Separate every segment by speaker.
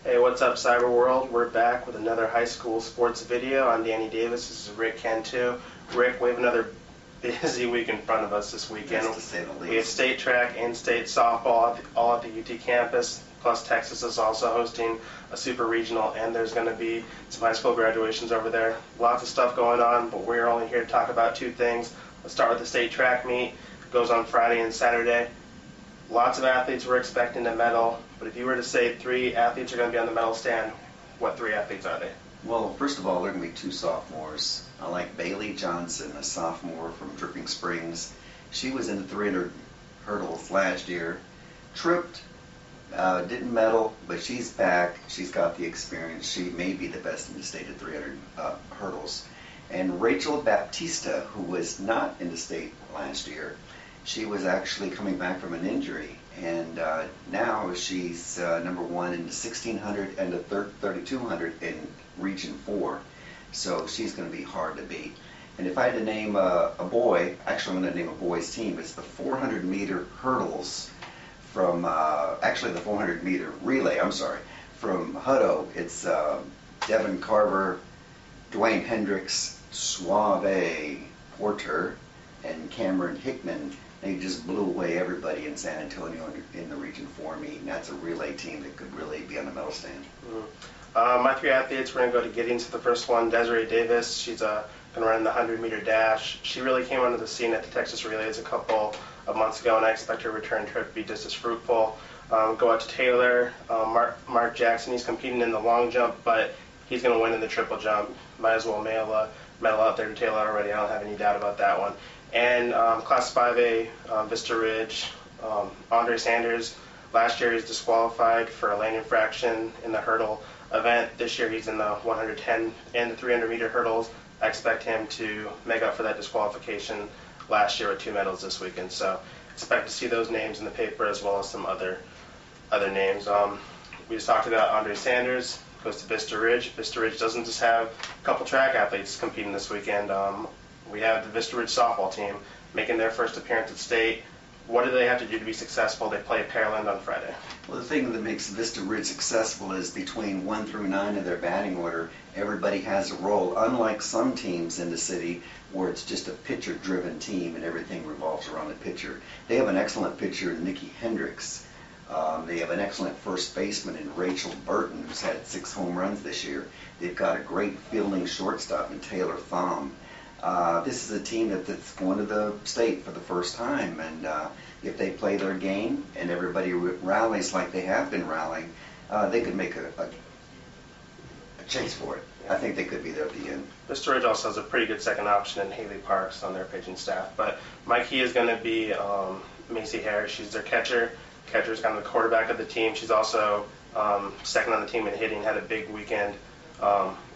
Speaker 1: Hey, what's up, Cyber World? We're back with another high school sports video. I'm Danny Davis. This is Rick Cantu. Rick, we have another busy week in front of us this weekend.
Speaker 2: Yes, to say the least.
Speaker 1: We have state track and state softball all at the UT campus. Plus, Texas is also hosting a super regional, and there's going to be some high school graduations over there. Lots of stuff going on, but we're only here to talk about two things. Let's start with the state track meet. It goes on Friday and Saturday. Lots of athletes we're expecting to medal, but if you were to say three athletes are going to be on the medal stand, what three athletes are they?
Speaker 2: Well, first of all, there are going to be two sophomores. I like Bailey Johnson, a sophomore from Dripping Springs. She was in the 300 hurdles last year, tripped, didn't medal, but she's back. She's got the experience. She may be the best in the state at 300 hurdles. And Rachel Baptista, who was not in the state last year, she was actually coming back from an injury, and now she's number one in the 1600 and the 3200 in Region 4. So she's going to be hard to beat. And if I had to name a boy, actually I'm going to name a boys team. It's the 400 meter hurdles from, actually the 400 meter relay, I'm sorry, from Hutto. It's Devin Carver, Dwayne Hendricks, Suave Porter, and Cameron Hickman. They just blew away everybody in San Antonio in the Region 4 meet, and that's a relay team that could really be on the medal stand.
Speaker 1: My three athletes, we're going to go to Giddings for the first one. Desiree Davis, she's going to run the 100-meter dash. She really came onto the scene at the Texas Relays a couple of months ago, and I expect her return trip to be just as fruitful. Go out to Taylor. Mark Jackson, he's competing in the long jump, but he's going to win in the triple jump. Might as well mail a medal out there to Taylor already. I don't have any doubt about that one. And Class 5A, Vista Ridge, Andre Sanders, last year he's disqualified for a lane infraction in the hurdle event. This year he's in the 110 and the 300 meter hurdles. I expect him to make up for that disqualification last year with two medals this weekend. So expect to see those names in the paper as well as some other names. We just talked about Andre Sanders, goes to Vista Ridge. Vista Ridge doesn't just have a couple track athletes competing this weekend. We have the Vista Ridge softball team making their first appearance at state. What do they have to do to be successful? They play Pearland on Friday.
Speaker 2: Well, the thing that makes Vista Ridge successful is between 1 through 9 of their batting order, everybody has a role, unlike some teams in the city where it's just a pitcher-driven team and everything revolves around the pitcher. They have an excellent pitcher, Nikki Hendricks. They have an excellent first baseman in Rachel Burton, who's had 6 home runs this year. They've got a great fielding shortstop in Taylor Thom. This is a team that's going to the state for the first time, and if they play their game and everybody rallies like they have been rallying, they could make a chase for it. I think they could be there at the end.
Speaker 1: Vista Ridge also has a pretty good second option in Haley Parks on their pitching staff, but my key is going to be Macy Harris. She's their catcher. Catcher's kind of the quarterback of the team. She's also second on the team in hitting, had a big weekend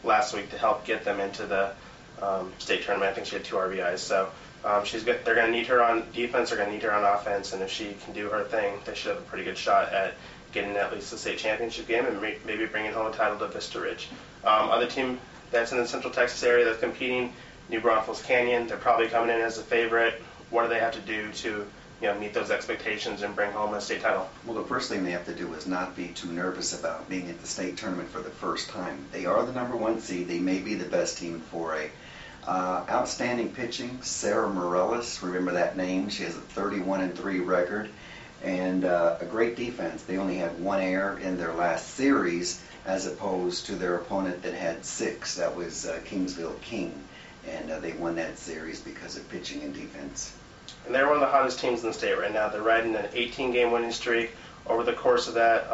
Speaker 1: last week to help get them into the state tournament. I think she had 2 RBIs. So they're going to need her on defense, they're going to need her on offense, and if she can do her thing, they should have a pretty good shot at getting at least the state championship game and maybe bringing home a title to Vista Ridge. Other team that's in the Central Texas area that's competing, New Braunfels Canyon, they're probably coming in as a favorite. What do they have to do to meet those expectations and bring home a state title?
Speaker 2: Well, the first thing they have to do is not be too nervous about being at the state tournament for the first time. They are the number 1 seed. They may be the best team in 4A. Outstanding pitching, Sarah Morellis, remember that name. She has a 31-3 record, and a great defense. They only had 1 error in their last series as opposed to their opponent that had 6. That was Kingsville King, and they won that series because of pitching and defense.
Speaker 1: And they're one of the hottest teams in the state right now. They're riding an 18-game winning streak. Over the course of that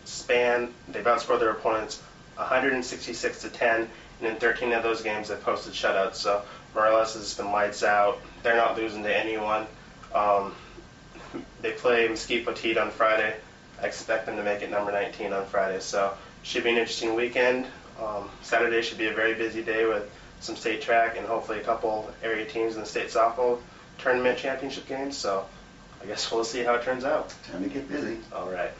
Speaker 1: span, they've outscored their opponents 166-10, and in 13 of those games they've posted shutouts. So Morales has been lights out. They're not losing to anyone. They play Mesquite Petite on Friday. I expect them to make it number 19 on Friday. So should be an interesting weekend. Saturday should be a very busy day with some state track and hopefully a couple area teams in the state softball tournament championship games. So I guess we'll see how it turns out.
Speaker 2: Time to get busy.
Speaker 1: All right.